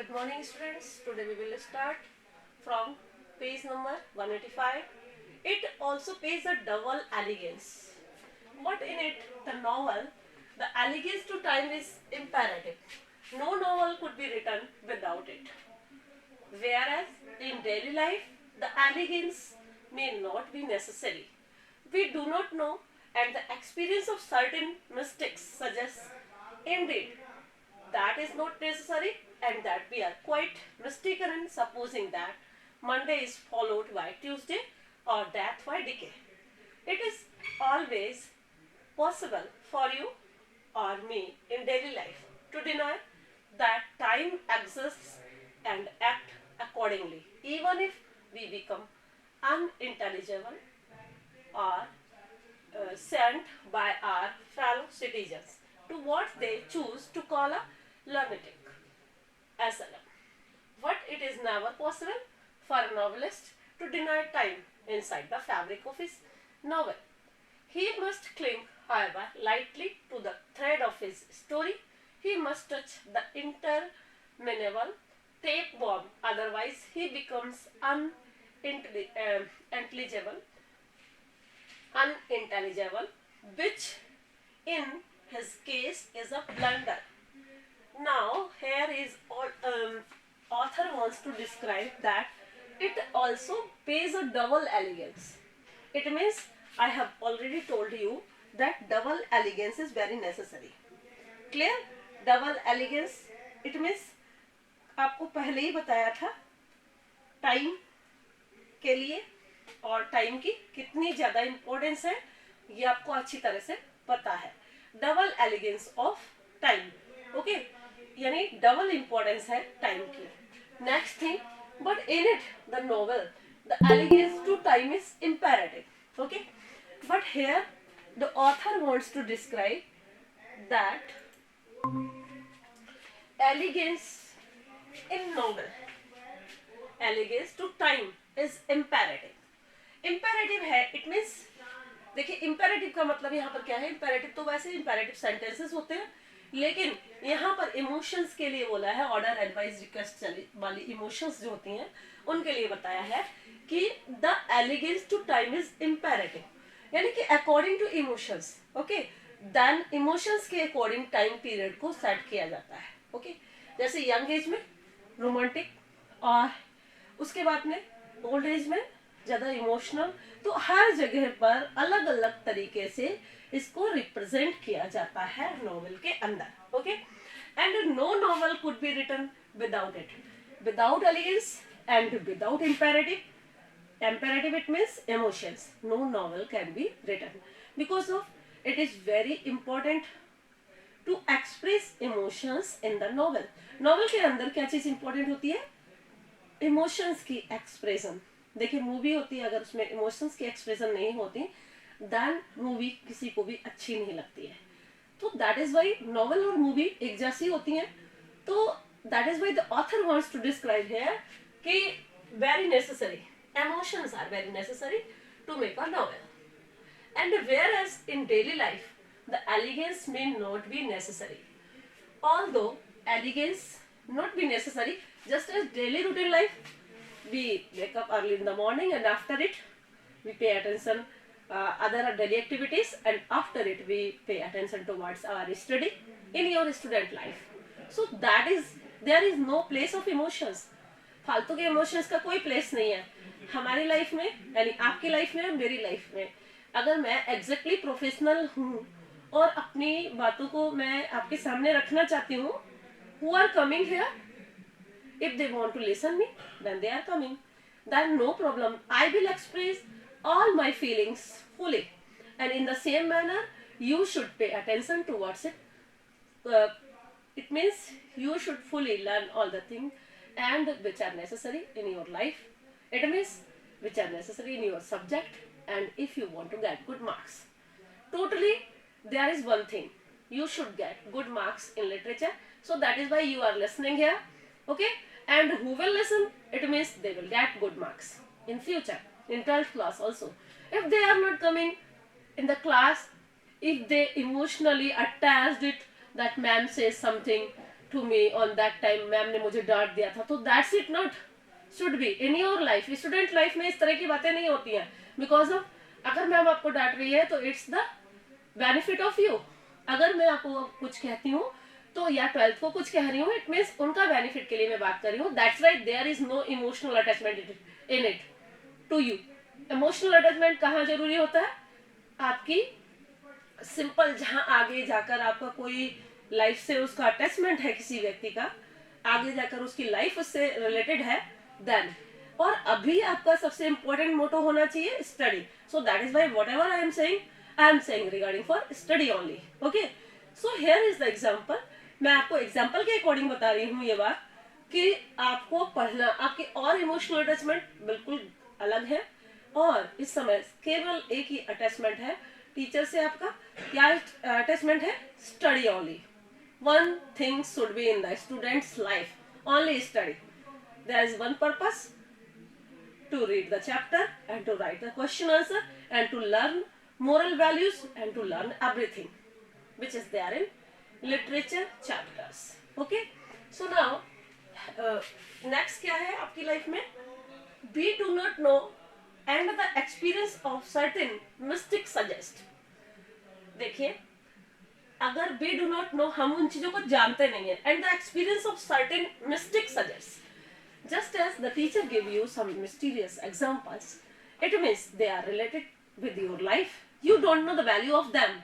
Good morning students. Today we will start from page number 185. It also pays a double elegance. What in it? The novel, the elegance to time is imperative. No novel could be written without it. Whereas in daily life, the elegance may not be necessary. We do not know, and the experience of certain mistakes suggests indeed that is not necessary, and that we are quite mistaken in supposing that Monday is followed by Tuesday or death by decay. It is always possible for you or me in daily life to deny that time exists and act accordingly, even if we become unintelligible or sent by our fellow citizens to what they choose to call a lunatic asylum. But it is never possible for a novelist to deny time inside the fabric of his novel. He must cling, however, lightly to the thread of his story. He must touch the interminable tape bomb, otherwise he becomes unintelligible, which in his case is a blunder. Now here is author wants to describe that it also pays a double elegance. It means I have already told you that double elegance is very necessary. Clear? Double elegance it means आपको पहले ही बताया था time के लिए और time की कितनी ज्यादा इंपॉर्टेंस है ये आपको अच्छी तरह से पता है. Double allegiance of time. Okay, यानी डबल इंपॉर्टेंस है टाइम की. Next thing, but in it the novel the allegiance to time is imperative. Okay, but here the author wants to describe that allegiance in novel, allegiance to time is imperative. Imperative है, it means देखिए imperative का मतलब यहाँ पर क्या है. Imperative तो वैसे इंपेरेटिव सेंटेंसेस होते हैं, लेकिन यहाँ पर इमोशंस के लिए बोला है. ऑर्डर, एडवाइस, रिक्वेस्ट वाली इमोशंस जो होती हैं उनके लिए बताया है कि the allegiance to time is imperative, यानी कि according to emotions. Okay, then emotions के अकॉर्डिंग टाइम पीरियड को सेट किया जाता है. ओके, जैसे यंग एज में रोमांटिक और उसके बाद में ओल्ड एज में ज्यादा इमोशनल. तो हर जगह पर अलग अलग तरीके से इसको रिप्रेजेंट किया जाता है नॉवेल के अंदर. Okay, and no novel could be written without it, without allegiance and without imperative. imperative it means emotions. No novel can be written because of it is very important to express emotions in the novel. novel के अंदर क्या चीज important होती है? Emotions की expression. देखिए movie होती है, अगर उसमें इमोशंस की एक्सप्रेशन नहीं होती देन मूवी किसी को भी अच्छी नहीं लगती है. तो दैट इज वाई नॉवेल और मूवी एक जैसी होती हैं. तो that is why the author wants to describe here कि very necessary emotions are very necessary to make a novel. And whereas in daily life the elegance may not be necessary, although elegance not be necessary, just as daily routine life we wake up early in the morning and after it we pay attention other daily activities, and after it we pay attention towards our study in your student life. So that is there is no place of emotions. फालतू के emotions का कोई place नहीं है हमारी life में, यानी आपकी लाइफ में, मेरी लाइफ में. अगर मैं एग्जैक्टली प्रोफेशनल हूँ और अपनी बातों को मैं आपके सामने रखना चाहती हूँ, who are coming here, if they want to listen me then they are coming, then no problem. I will express all my feelings fully, and in the same manner you should pay attention towards it. It means you should fully learn all the things and which are necessary in your life. It means which are necessary in your subject, and if you want to get good marks. Totally there is one thing, you should get good marks in literature, so that is why you are listening here. Okay, and who will listen, it means they will get good marks in future in 12th class also. If they are not coming in the class, if they emotionally attached it, that ma'am says something to me on that time, ma'am ने मुझे डांट दिया था, तो that's it not should be in your life. Student life में इस तरह की बातें नहीं होती हैं, बिकॉज ऑफ अगर मैम आपको डांट रही है तो it's the benefit of you. अगर मैं आपको कुछ कहती हूँ तो या 12th को कुछ कह रही हूँ, इट मीन्स उनका बेनिफिट के लिए मैं बात कर रही हूँ. That's right, there is no emotional attachment in it to you. Emotional attachment कहाँ जरूरी होता है? आपकी सिंपल जहां आगे जाकर आपका कोई लाइफ से उसका अटैचमेंट है, किसी व्यक्ति का आगे जाकर उसकी लाइफ उससे रिलेटेड है, देन. और अभी आपका सबसे इंपॉर्टेंट मोटो होना चाहिए study. So that is why whatever I am saying regarding for study only. Okay, so here is the example. मैं आपको एग्जाम्पल के अकॉर्डिंग बता रही हूँ ये बात कि आपको पढ़ना, आपकी और इमोशनल अटैचमेंट बिल्कुल अलग है, और इस समय केवल एक ही अटैचमेंट है टीचर से. आपका क्या अटैचमेंट है? Study only. One thing should be in the students life, only study. There is one purpose, to read the chapter and to write the question answer and to learn moral values and to learn everything which is there in literature chapters. Okay, so now next क्या है आपकी life में? We do not know and the experience of certain mystics suggest. देखिए, अगर we do not know, हम उन चीजों को जानते नहीं है, and the experience of certain mystics suggests. Just as the teacher gave you some mysterious examples, it means they are related with your life. You don't know the value of them.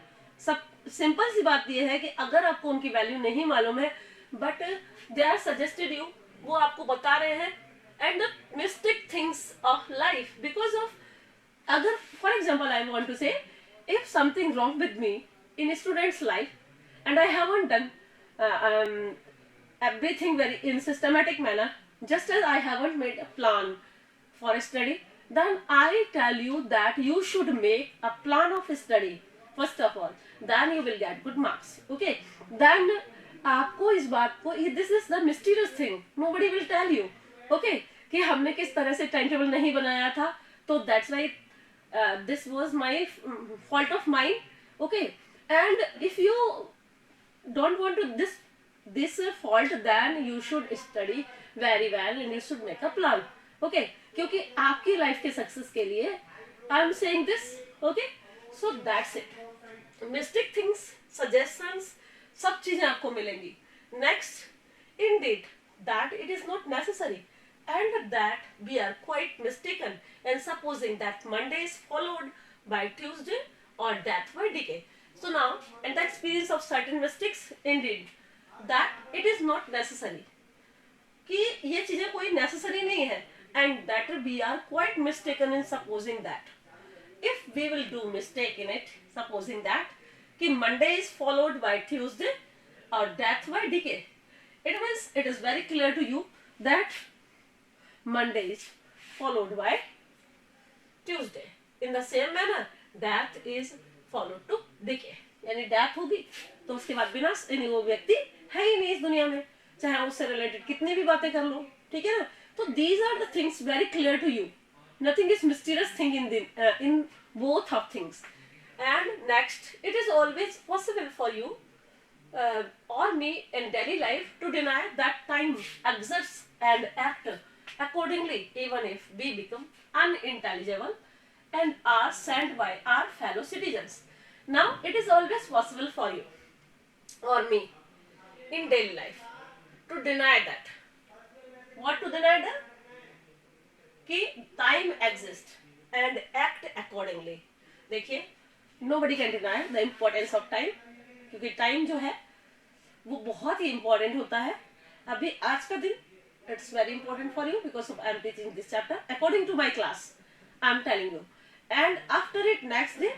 सब simple सी बात यह है कि अगर आपको उनकी value नहीं मालूम है, but they are suggested you, वो आपको बता रहे हैं, and the mystic things of life because of, अगर for example I want to say, if something wrong with me in students life and I haven't done everything very in systematic manner, just as I haven't made a plan for study, then I tell you that you should make a plan of study first of all, then you will get good marks. Okay, then आपको इस बात को, this is the mysterious thing, nobody will tell you. Okay, कि हमने किस तरह से time table नहीं बनाया था, तो that's why this was my fault of mine. Okay, and if you don't want to this fault, then you should study very well and you should make a plan. Okay, क्योंकि आपकी life के success के लिए I am saying this. Okay, so that's it. Mystic things, suggestions, सब चीजें आपको मिलेंगी. Next, indeed that it is not necessary and that we are quite mistaken in supposing that Monday is followed by Tuesday or that by decay. So now, in the experience of certain mystics, indeed that it is not necessary, कि ये चीजें कोई necessary नहीं है, and that we are quite mistaken in supposing that. If we will do mistake in it, supposing that कि Monday is followed by Tuesday or death by decay, it means it is very clear to you that Monday is followed by Tuesday. In the same manner, death is followed to decay. यानी death होगी तो उसके बाद विनाश, यानी वो व्यक्ति है ही नहीं इस दुनिया में, चाहे उससे रिलेटेड कितनी भी बातें कर लो. ठीक है ना? तो these are the things very clear to you. Nothing is mysterious thing in both of things. And next, it is always possible for you or me in daily life to deny that time exists and act accordingly, even if we become unintelligible and are sent by our fellow citizens. Now it is always possible for you or me in daily life to deny that. What to deny that? कि time exists and act accordingly. देखिए, nobody can deny the importance of time, क्योंकि time जो है वो बहुत ही important होता है. अभी आज का दिन it's very important for you because I am teaching this chapter according to my class. I am telling you, and after it next day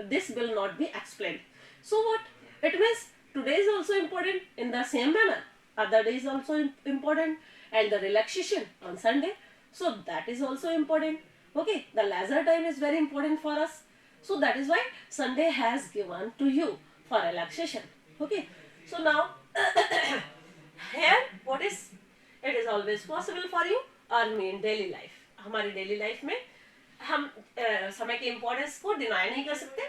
this will not be explained. So what it means, today is also important in the same manner, other day is also important, and the relaxation on Sunday, so that is also important. Okay, the leisure time is very important for us, so that is why Sunday has given to you for relaxation. Okay, so now here what is, it is always possible for you or me in daily life. हमारी daily life में हम समय की importance को deny नहीं कर सकते,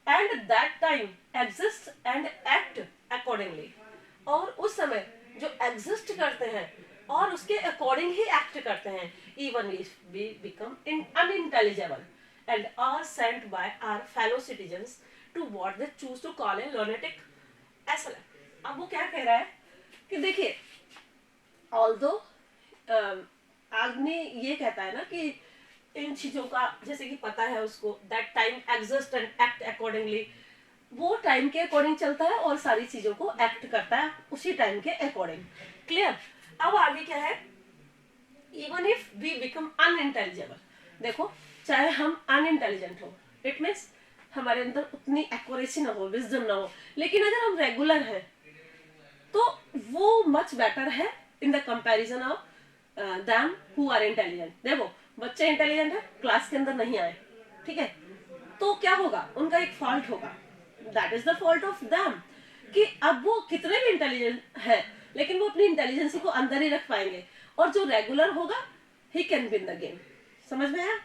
and that time exist and act accordingly. और उस समय जो एग्जिस्ट करते हैं और उसके अकॉर्डिंग ही एक्ट करते हैं, even if we become unintelligible and are sent by our fellow citizens to what they choose to call a lunatic asylum. अब वो क्या कह रहा है कि देखिए, ऑल्दो आदमी ये कहता है ना कि इन चीजों का जैसे कि पता है उसको, that time exist and act accordingly, वो टाइम के अकॉर्डिंग चलता है और सारी चीजों को एक्ट करता है उसी टाइम के अकॉर्डिंग। क्लियर? अब आगे क्या है, even if we become unintelligible, देखो चाहे हम अनइंटेलिजेंट हो, इट मीन्स हमारे अंदर उतनी एक्यूरेसी ना हो, विजडम ना हो, लेकिन अगर हम रेगुलर हैं तो वो मच बेटर है in the comparison of them who are intelligent. देखो बच्चे इंटेलिजेंट है, क्लास के अंदर नहीं आए, ठीक है, तो क्या होगा, उनका एक फॉल्ट होगा, that is the fault of them, कि अब वो कितने भी इंटेलिजेंट है लेकिन वो अपनी इंटेलिजेंसी को अंदर ही रख पाएंगे, और जो रेगुलर होगा he can win the game. समझ में आया?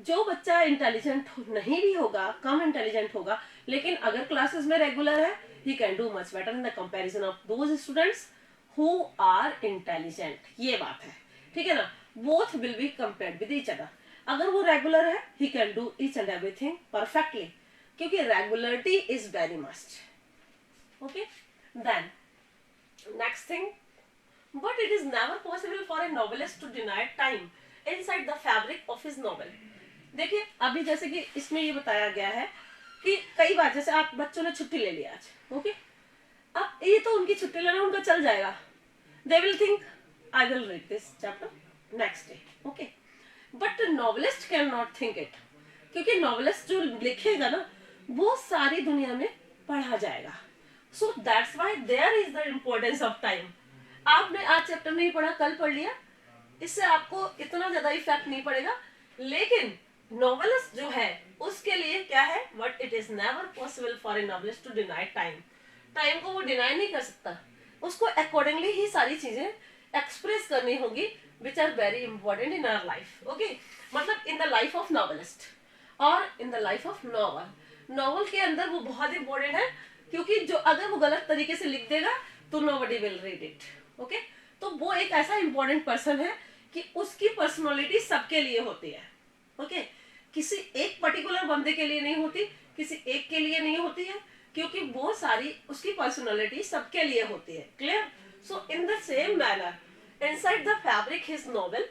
जो बच्चा इंटेलिजेंट नहीं भी होगा, कम इंटेलिजेंट होगा, लेकिन अगर क्लासेस में रेगुलर है, he can do much better in the comparison of those students who are intelligent। ये बात है, ठीक है ना? both will be compared with each other। अगर वो रेगुलर है, he can do each and everything perfectly, क्योंकि regularity is very must। okay, then next thing, but it is never possible for a novelist to deny time inside the fabric of his novel। देखिए अभी जैसे कि इसमें ये बताया गया है कि कई बार जैसे आप बच्चों ने छुट्टी ले लिया आज, ओके, अब ये तो उनकी छुट्टी लेना उनका चल जाएगा, they will think I will read this chapter next day, okay, but novelist can not think it, क्योंकि नॉवेलिस्ट जो लिखेगा ना वो सारी दुनिया में पढ़ा जाएगा। So that's why there is the importance of time. आपने आज चैप्टर नहीं पढ़ा, कल पढ़ लिया, इससे आपको इतना ज्यादा इफेक्ट नहीं पड़ेगा, लेकिन नॉवेलिस्ट जो है उसके लिए क्या है, but it is never possible for a novelist to deny time. Time को वो डिनाई नहीं कर सकता, उसको अकॉर्डिंगली ही सारी चीजें एक्सप्रेस करनी होगी which are very important in our life. Okay, मतलब in the life of novelist और in the life of novel. Novel के अंदर वो बहुत इंपॉर्टेंट है, क्योंकि जो अगर वो गलत तरीके से लिख देगा तो nobody will read it. Okay, तो वो एक ऐसा इंपॉर्टेंट पर्सन है कि उसकी पर्सनैलिटी सबके लिए होती है। ओके, किसी एक पर्टिकुलर बंदे के लिए नहीं होती, किसी एक के लिए नहीं होती है, क्योंकि वो सारी उसकी पर्सनैलिटी सबके लिए होती है। Clear? So in the same manner inside the fabric his novel,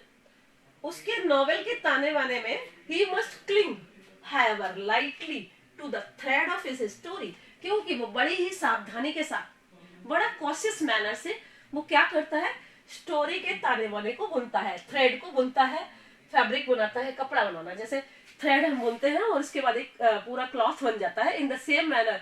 उसके नॉवेल के ताने बाने में ही must cling however lightly to the thread of his story, क्योंकि वो बड़ी ही सावधानी के साथ, बड़ा कॉशियस मैनर से वो क्या करता है, स्टोरी के ताने बाने को बुनता है, थ्रेड को बुनता है, फैब्रिक बनाता है, कपड़ा बनाना, जैसे थ्रेड हम बुनते हैं और उसके बाद एक पूरा क्लॉथ बन जाता है। इन द सेम मैनर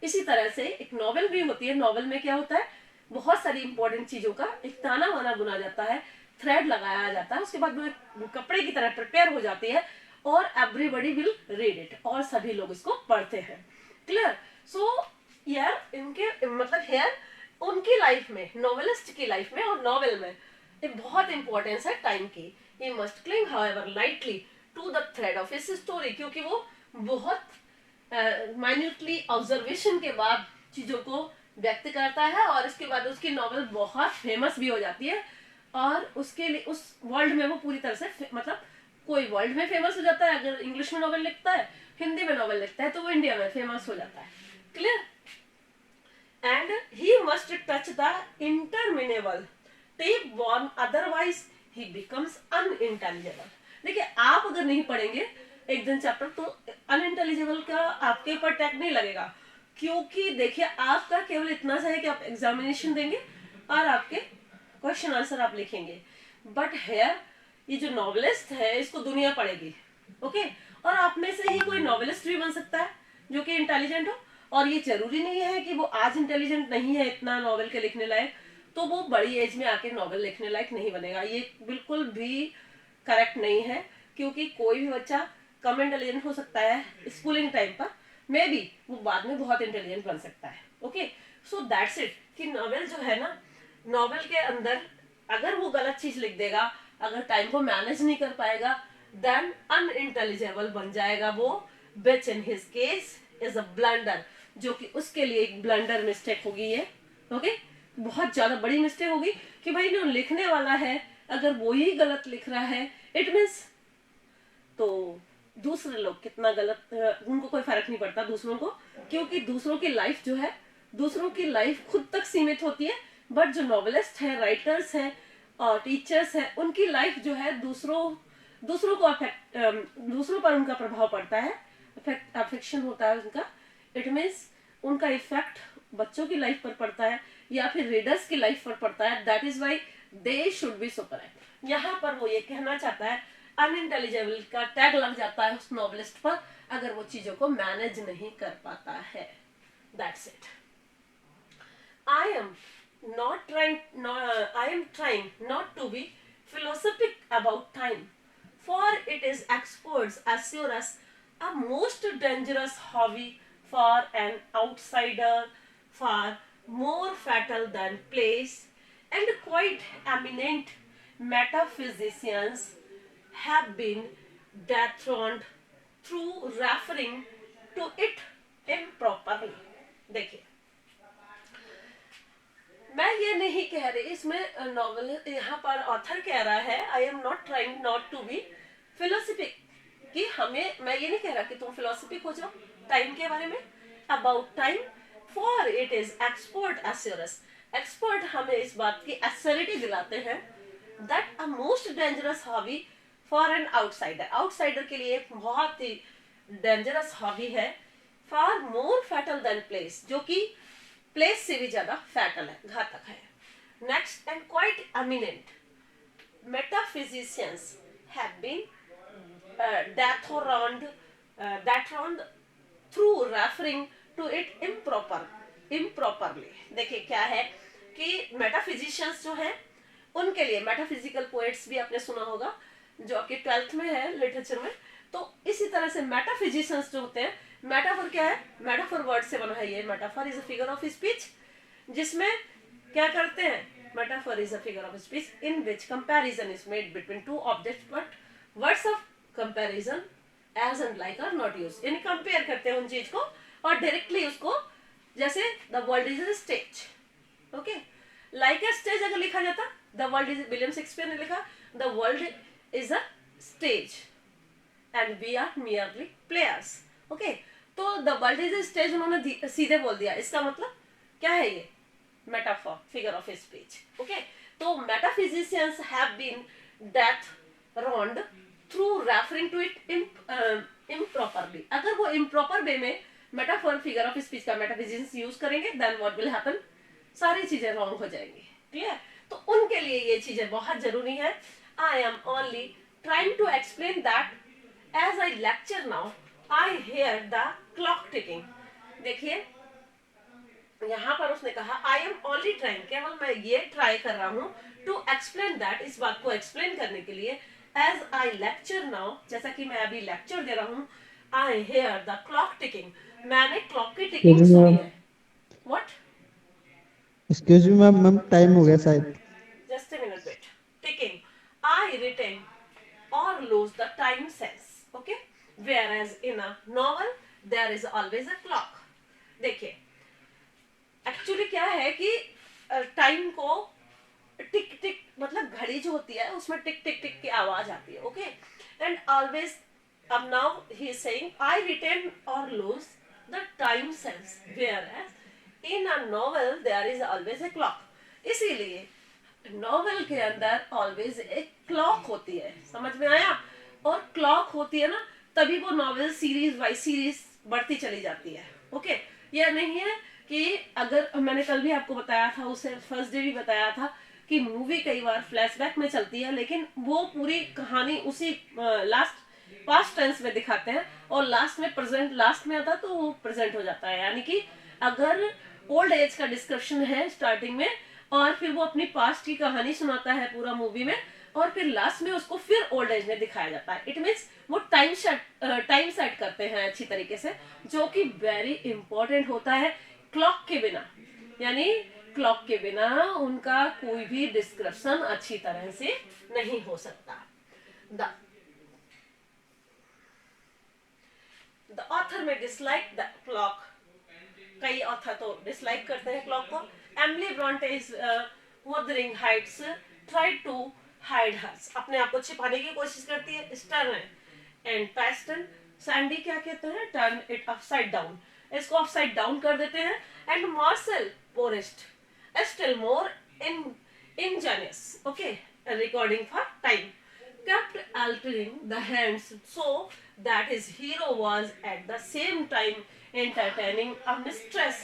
इसी तरह से एक नॉवेल भी होती है। नॉवेल में क्या होता है, बहुत सारी इंपॉर्टेंट चीजों का एक ताना बाना बुना जाता है, थ्रेड लगाया जाता है, उसके बाद वो कपड़े की तरह प्रिपेयर हो जाती है और एवरीबॉडी विल रीड इट, और सभी लोग इसको पढ़ते हैं। क्लियर? सो यार इनके मतलब हेयर उनकी लाइफ में, नॉवेलिस्ट की लाइफ में और नॉवेल में एक बहुत इंपॉर्टेंस है टाइम की। He must cling however lightly to the thread of his story, क्योंकि वो बहुत माइन्यूटली ऑब्जर्वेशन के बाद चीजों को व्यक्त करता है, और इसके बाद उसकी नॉवेल बहुत फेमस भी हो जाती है, और उसके लिए उस वर्ल्ड में वो पूरी तरह से मतलब कोई वर्ल्ड में फेमस हो जाता है। अगर इंग्लिश में नॉवेल लिखता है, हिंदी में नॉवेल लिखता है, तो वो इंडिया में फेमस हो जाता है। Clear? And he must touch the interminable tape warm, otherwise he becomes unintelligible। देखिए आप अगर नहीं पढ़ेंगे एक दिन चैप्टर तो अनइंटेलिजिबल का आपके ऊपर टैग नहीं लगेगा, क्योंकि देखिए आपका केवल इतना सा है कि आप एग्जामिनेशन देंगे और आपके क्वेश्चन आंसर आप लिखेंगे, बट हेयर ये जो नॉवेलिस्ट है इसको दुनिया पढ़ेगी। ओके, और आप में से ही कोई नॉवेलिस्ट भी बन सकता है जो कि इंटेलिजेंट हो, और ये जरूरी नहीं है कि वो आज इंटेलिजेंट नहीं है इतना नॉवेल के लिखने लायक तो वो बड़ी एज में आके नॉवेल लिखने लायक नहीं बनेगा। ये बिल्कुल भी करेक्ट नहीं है, क्योंकि कोई भी बच्चा कम इंटेलिजेंट हो सकता है स्कूलिंग टाइम पर, मे बी वो बाद में बहुत इंटेलिजेंट बन सकता है। ओके, सो दैट्स इट कि नॉवेल जो है ना, नॉवेल के अंदर अगर वो गलत चीज लिख देगा, अगर टाइम को मैनेज नहीं कर पाएगा, देन अनइंटेलिजिबल बन जाएगा वो, which in his case is a blunder, जो कि उसके लिए एक ब्लंडर मिस्टेक होगी ये। ओके, बहुत ज्यादा बड़ी मिस्टेक होगी कि भाई जो लिखने वाला है अगर वो ही गलत लिख रहा है, इट मीन्स तो दूसरे लोग कितना गलत, उनको कोई फर्क नहीं पड़ता दूसरों को, क्योंकि दूसरों की लाइफ जो है, दूसरों की लाइफ खुद तक सीमित होती है, बट जो नॉवेलिस्ट है, राइटर्स हैं और टीचर्स हैं, उनकी लाइफ जो है दूसरों को अफेक्ट, दूसरों पर उनका प्रभाव पड़ता है, अफेक्शन होता है उनका, इट मीन्स उनका इफेक्ट बच्चों की लाइफ पर पड़ता है या फिर रीडर्स की लाइफ पर पड़ता है। That is why they should be super. यहाँ पर वो ये कहना चाहता है अनइंटेलिजिबल का टैग लग जाता है उस नॉवेलिस्ट पर अगर वो चीजों को मैनेज नहीं कर पाता है। That's it. I am trying not to be philosophic about time, for it is experts assure us a most dangerous hobby for an outsider, far more fatal than plays, and quite eminent metaphysicians have been dethroned through referring to it improperly. देखिए, मैं ये नहीं कह रही, इसमें novel यहाँ पर author कह रहा है I am not trying not to be philosophic, कि हमें, मैं ये नहीं कह रहा कि तुम फिलोसफिक हो जाओ टाइम के बारे में, about time, for it is expert assurance, expert हमें इस बात की एश्योरिटी दिलाते हैं that a most dangerous hobby for an outsider, outsider के लिए एक बहुत ही डेंजरस हॉबी है, फार मोर फैटल देन प्लेस, जो कि प्लेस से भी ज्यादा फैटल है, घातक है। Next, and quite eminent metaphysicians have been dethroned through referring to it improperly। देखिए क्या है कि मेटाफिजिशियंस जो हैं उनके लिए, मेटाफिजिकल पोएट्स भी आपने सुना होगा जो आपके 12th में है लिटरेचर में, तो इसी तरह से मेटाफिजिशियंस जो होते हैं, मेटाफर क्या है, मेटाफर वर्ड से बना है ये, metaphor is a figure of speech, जिसमें क्या करते हैं, metaphor is a figure of speech in which comparison is made between two objects but words of comparison as and like are not used, यानी compare करते हैं उन चीज को और डायरेक्टली उसको, जैसे the world is a stage, okay, like a stage अगर लिखा जाता, the world is, William Shakespeare ने लिखा the world is a stage and we are merely players, okay, तो the world is a stage उन्होंने सीधे बोल दिया, इसका मतलब क्या है, ये metaphor, figure of speech, okay, तो metaphysicians have been dethroned through referring to it improperly, अगर वो इम्प्रॉपर वे में मेटाफर, फिगर ऑफ स्पीच का मेटाफिजिशियंस यूज करेंगे, देन व्हाट विल हैपन, सारी चीजें रॉन्ग हो जाएंगी, क्लियर, तो उनके लिए ये चीजें बहुत जरूरी है। I am only trying to explain that as I lecture now I hear the clock ticking. देखिए यहाँ पर उसने कहा आई एम ओनली ट्राइंग, केवल मैं ये ट्राई कर रहा हूँ टू एक्सप्लेन दैट, इस बात को एक्सप्लेन करने के लिए, एज आई लेक्चर नाउ, जैसा कि मैं अभी लेक्चर दे रहा हूँ, आई हेयर द क्लॉक टिकिंग, मैंने क्लॉक की टिकिंग सुनी है। What, excuse me ma'am, ma'am time हो गया शायद। just a minute, wait, ticking, I retain or lose the time sense, okay, whereas in a novel there is always a clock। देखिए actually क्या है कि टाइम को टिक टिक, मतलब घड़ी जो होती है उसमें टिक टिक टिक की आवाज आती है, ओके, एंड ऑलवेज, अब now he is saying I retain और lose the time sense, whereas in a novel there is always a clock, इसीलिए नॉवेल के अंदर ऑलवेज एक क्लॉक होती है, समझ में आया, और क्लॉक होती है ना, तभी वो नॉवेल सीरीज बाय सीरीज बढ़ती चली जाती है, ओके, यह नहीं है कि अगर, मैंने कल भी आपको बताया था, उससे फर्स्ट डे भी बताया था कि मूवी कई बार फ्लैशबैक में चलती है, लेकिन वो पूरी कहानी उसी लास्ट पास्ट टेंस में दिखाते हैं और लास्ट में प्रेजेंट, लास्ट में आता तो वो प्रेजेंट हो जाता है, यानी कि अगर ओल्ड एज का डिस्क्रिप्शन है स्टार्टिंग में और फिर वो अपनी पास्ट की कहानी सुनाता है पूरा मूवी में और फिर लास्ट में उसको फिर ओल्ड एज में दिखाया जाता है, इट मीन्स वो टाइम सेट करते हैं अच्छी तरीके से, जो कि वेरी इंपॉर्टेंट होता है क्लॉक के बिना, यानी क्लॉक के बिना उनका कोई भी डिस्क्रिप्शन अच्छी तरह से नहीं हो सकता। द ऑथर में डिसलाइक द क्लॉक, कई ऑथर तो डिसलाइक करते हैं क्लॉक को, Emily Bronte is wuthering heights tried to hide hers. अपने आप को छिपाने की कोशिश करती है. Stern and Paston. सैंडी क्या कहते हैं? Turn it upside down. इसको अपसाइड डाउन कर देते हैं. And Marcel forest still more ingenious, okay, a recording for time, kept altering the hands so that his hero was at the same time entertaining a mistress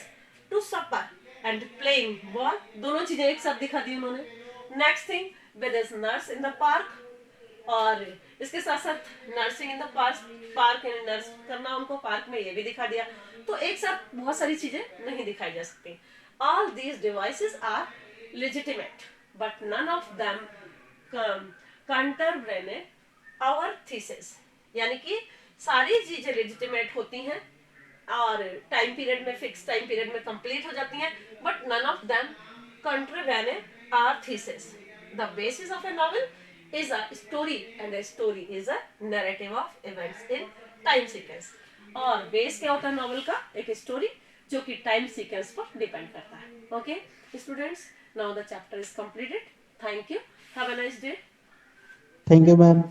to supper and playing ball. दोनों चीजें एक साथ दिखा दी उन्होंने. Next thing, with his nurse in the park, और इसके साथ साथ nursing in the park nurse करना उनको पार्क में ये भी दिखा दिया. तो एक साथ बहुत सारी चीजें नहीं दिखाई जा सकती. All these devices are legitimate but none of them contravene our thesis. यानी कि सारी चीजें लेजिटिमेट होती हैं और टाइम पीरियड में, फिक्स टाइम पीरियड में कंप्लीट हो जाती हैं, but none of them contravene our thesis. The basis of a novel is a story and a story is a narrative of events in time sequence. और base क्या होता है novel का? एक स्टोरी जो कि टाइम सीक्वेंस पर depend करता है. Okay students, now the chapter is completed. Thank you. Have a nice day. Thank you ma'am.